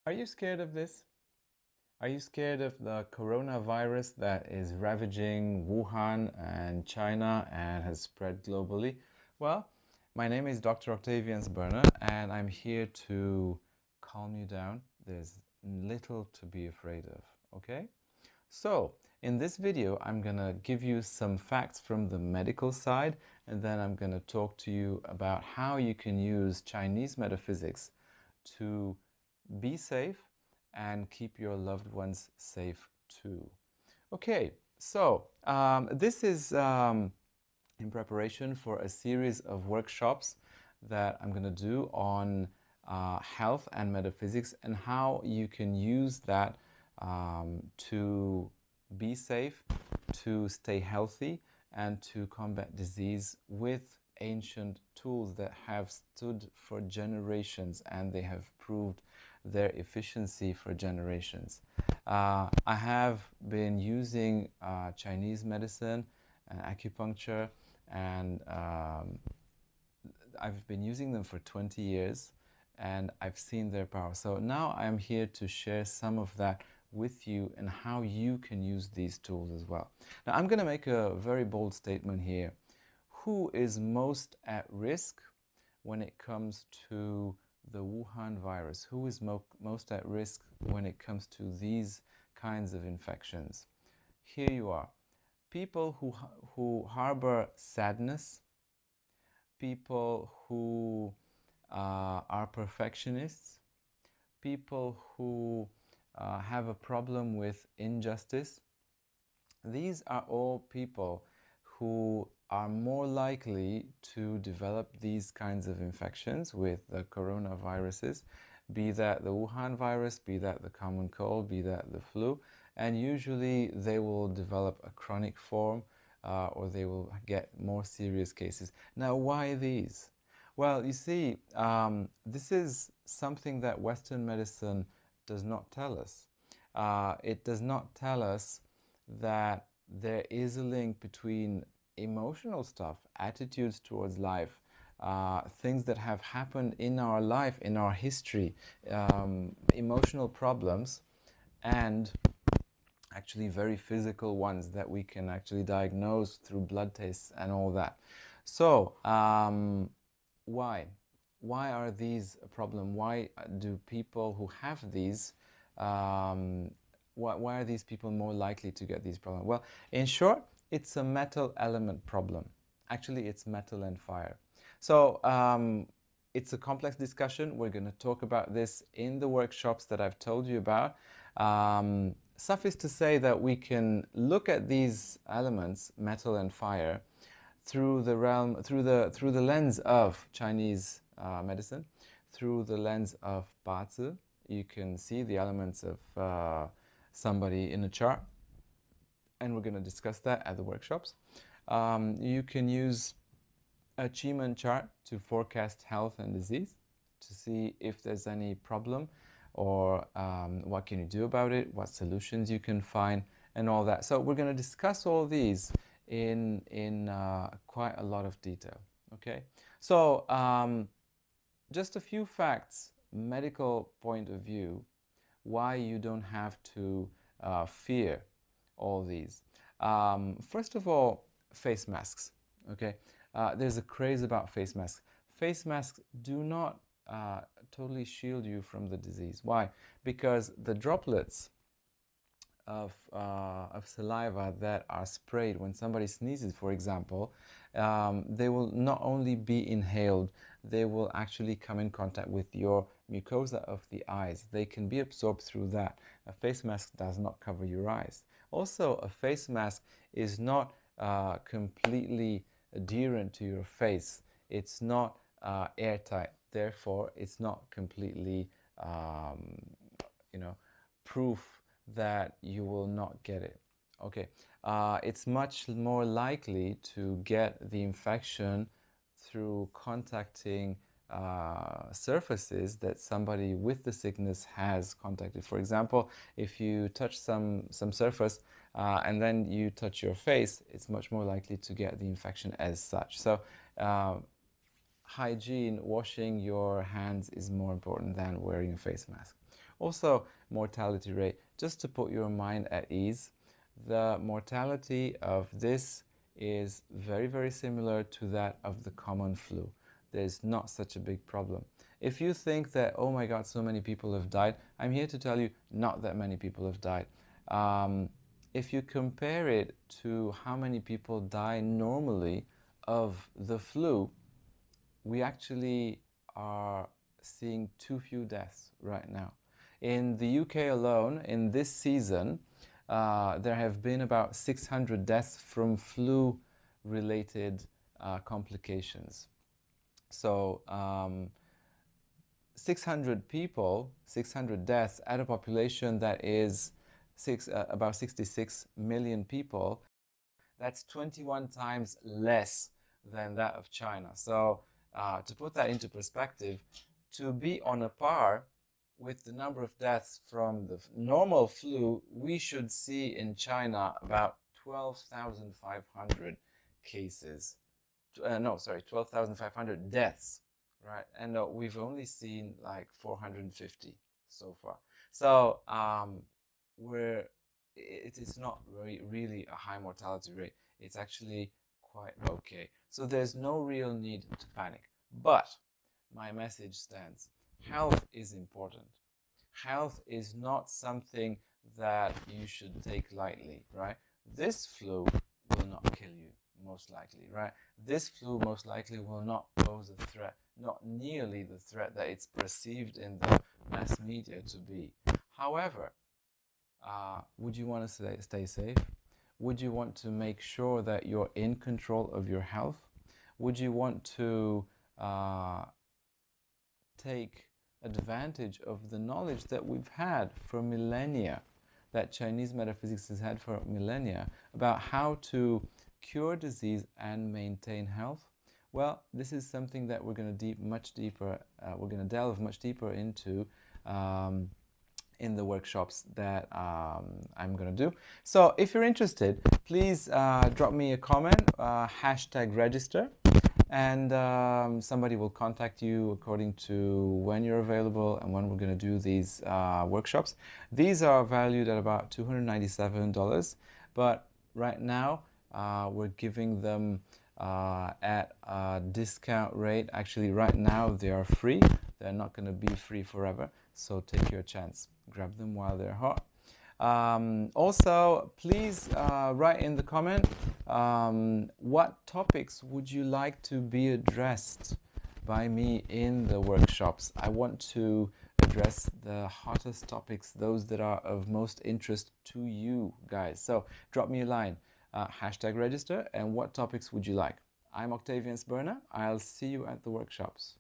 Are you scared of this? Are you scared of the coronavirus that is ravaging Wuhan and China and has spread globally? Well, my name is Dr. Octavian Sberner and I'm here to calm you down. There's little to be afraid of, okay? So, in this video, I'm going to give you some facts from the medical side, and then I'm going to talk to you about how you can use Chinese metaphysics to be safe and keep your loved ones safe too. Okay, so this is in preparation for a series of workshops that I'm going to do on health and metaphysics and how you can use that to be safe, to stay healthy, and to combat disease with ancient tools that have stood for generations and they have proved their efficiency for generations. I have been using Chinese medicine and acupuncture, and I've been using them for 20 years and I've seen their power. So now I'm here to share some of that with you and how you can use these tools as well. Now I'm going to make a very bold statement here. Who is most at risk when it comes to the Wuhan virus? Who is most at risk when it comes to these kinds of infections? Here you are. People who harbor sadness, people who are perfectionists, people who have a problem with injustice. These are all people who are more likely to develop these kinds of infections with the coronaviruses, be that the Wuhan virus, be that the common cold, be that the flu, and usually they will develop a chronic form or they will get more serious cases. Now, why these? Well, you see, this is something that Western medicine does not tell us. It does not tell us that there is a link between emotional stuff, attitudes towards life, things that have happened in our life, in our history, emotional problems, and actually very physical ones that we can actually diagnose through blood tests and all that. So, why? Why are these a problem? Why do people who have these, why are these people more likely to get these problems? Well, in short, it's a metal element problem. Actually, it's metal and fire. So it's a complex discussion. We're going to talk about this in the workshops that I've told you about. Suffice to say that we can look at these elements, metal and fire, through the realm, through the lens of Chinese medicine, through the lens of bazi. You can see the elements of somebody in a chart, and we're going to discuss that at the workshops. You can use a Qi chart to forecast health and disease, to see if there's any problem or what can you do about it, what solutions you can find, and all that. So we're going to discuss all these in quite a lot of detail. Okay, so just a few facts, medical point of view, why you don't have to fear all these. First of all, face masks. Okay, there's a craze about face masks. Face masks do not totally shield you from the disease. Why? Because the droplets of saliva that are sprayed when somebody sneezes, for example, they will not only be inhaled, they will actually come in contact with your mucosa of the eyes. They can be absorbed through that. A face mask does not cover your eyes. Also, a face mask is not completely adherent to your face. It's not airtight. Therefore, it's not completely, proof that you will not get it. Okay, it's much more likely to get the infection through contacting surfaces that somebody with the sickness has contacted. For example, if you touch some surface and then you touch your face, it's much more likely to get the infection as such. So hygiene, washing your hands is more important than wearing a face mask. Also, mortality rate, just to put your mind at ease, the mortality of this is very, very similar to that of the common flu. There's not such a big problem. If you think that, oh my God, so many people have died, I'm here to tell you not that many people have died. If you compare it to how many people die normally of the flu, we actually are seeing too few deaths right now. In the UK alone, in this season, there have been about 600 deaths from flu-related complications. So 600 people, 600 deaths at a population that is about 66 million people, that's 21 times less than that of China. So to put that into perspective, to be on a par with the number of deaths from the normal flu, we should see in China about 12,500 cases. 12,500 deaths, right? And we've only seen like 450 so far. So it's not really a high mortality rate. It's actually quite okay. So there's no real need to panic. But my message stands. Health is important. Health is not something that you should take lightly, right? This flu will not kill you, most likely, right? This flu most likely will not pose a threat, not nearly the threat that it's perceived in the mass media to be. However, would you want to stay safe? Would you want to make sure that you're in control of your health? Would you want to take advantage of the knowledge that we've had for millennia, that Chinese metaphysics has had for millennia, about how to cure disease and maintain health? Well, this is something that we're going to delve much deeper into in the workshops that I'm going to do. So if you're interested, please drop me a comment, #register, and somebody will contact you according to when you're available and when we're going to do these workshops. These are valued at about $297, but right now we're giving them at a discount rate. Actually, right now they are free. They're not going to be free forever, so take your chance. Grab them while they're hot. Also, please write in the comment what topics would you like to be addressed by me in the workshops. I want to address the hottest topics, those that are of most interest to you guys. So drop me a line, #register, and what topics would you like? I'm Octavian Sberna. I'll see you at the workshops.